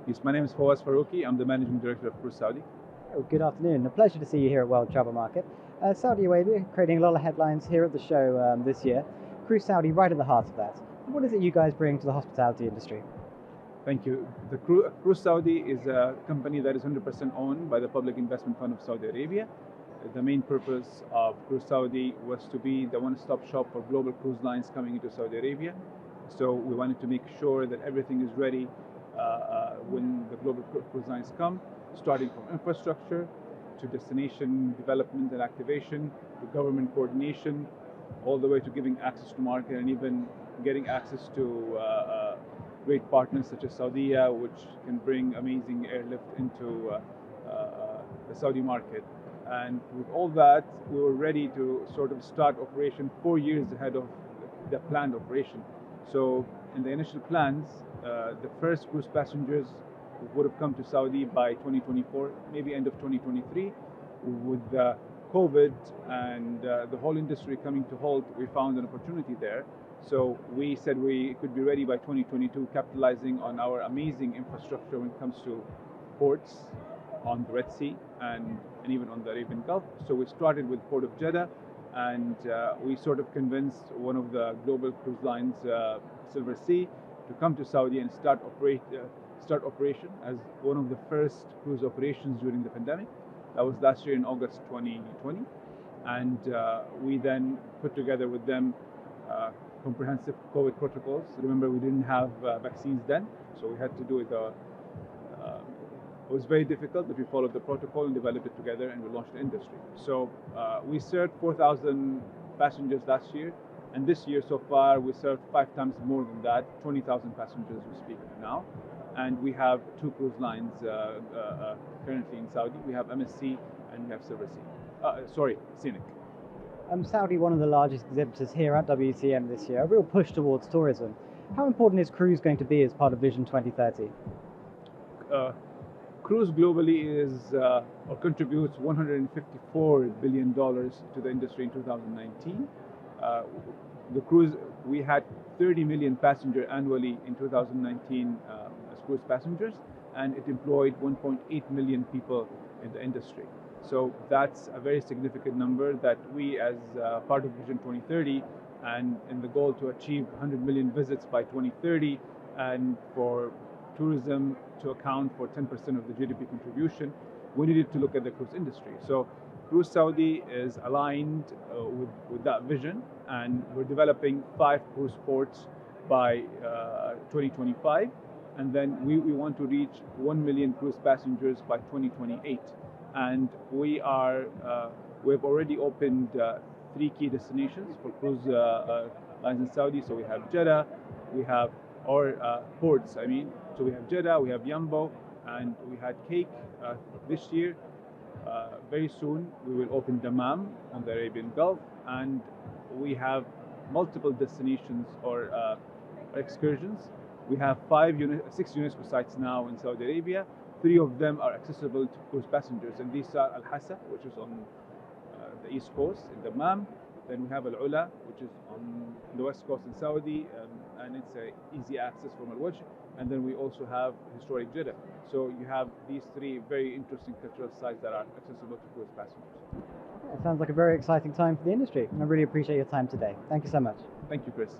Yes, my name is Fawaz Farooqui. I'm the Managing Director of Cruise Saudi. Oh, good afternoon. A pleasure to see you here at World Travel Market. Saudi Arabia creating a lot of headlines here at the show this year. Cruise Saudi right at the heart of that. What is it you guys bring to the hospitality industry? Thank you. The Cruise Saudi is a company that is 100% owned by the Public Investment Fund of Saudi Arabia. The main purpose of Cruise Saudi was to be the one-stop shop for global cruise lines coming into Saudi Arabia. So we wanted to make sure that everything is ready when the global cruise lines come, starting from infrastructure to destination development and activation to government coordination, all the way to giving access to market and even getting access to great partners such as Saudiya, which can bring amazing airlift into the Saudi market. And with all that, we were ready to sort of start operation 4 years ahead of the planned operation. So in the initial plans, the first cruise passengers would have come to Saudi by 2024, maybe end of 2023. With COVID and the whole industry coming to halt, we found an opportunity there. So we said we could be ready by 2022, capitalizing on our amazing infrastructure when it comes to ports on the Red Sea and even on the Arabian Gulf. So we started with Port of Jeddah, and we sort of convinced one of the global cruise lines, Silver Sea, to come to Saudi and start operation as one of the first cruise operations during the pandemic. That was last year in August 2020. And we then put together with them comprehensive COVID protocols. Remember, we didn't have vaccines then, so we had to do it. It was very difficult, but we followed the protocol and developed it together, and we launched the industry. So we served 4,000 passengers last year, and this year so far we served 5 times more than that, 20,000 passengers we speak now. And we have 2 cruise lines currently in Saudi. We have MSC and we have Silver Sea. Scenic. Saudi, one of the largest exhibitors here at WCM this year, a real push towards tourism. How important is cruise going to be as part of Vision 2030? Cruise globally is or contributes $154 billion to the industry in 2019. The cruise, we had 30 million passengers annually in 2019 as cruise passengers, and it employed 1.8 million people in the industry. So that's a very significant number that we, as part of Vision 2030, and in the goal to achieve 100 million visits by 2030, and for tourism to account for 10% of the GDP contribution, we needed to look at the cruise industry. So Cruise Saudi is aligned with that vision, and we're developing 5 cruise ports by 2025, and then we want to reach 1 million cruise passengers by 2028. And we've already opened 3 key destinations for cruise lines in Saudi. So we have Jeddah, we have ports, I mean. So we have Jeddah, we have Yambo, and we had Cake this year. Very soon we will open Dammam on the Arabian Gulf, and we have multiple destinations or excursions. We have 6 UNESCO sites now in Saudi Arabia. 3 of them are accessible to cruise passengers, and these are Al-Hassa, which is on the east coast in Dammam. Then we have Al-Ula, which is on the west coast in Saudi, and it's easy access from Al-Wajh. And then we also have historic Jeddah. So you have these 3 very interesting cultural sites that are accessible to cruise passengers. It sounds like a very exciting time for the industry, and I really appreciate your time today. Thank you so much. Thank you, Chris.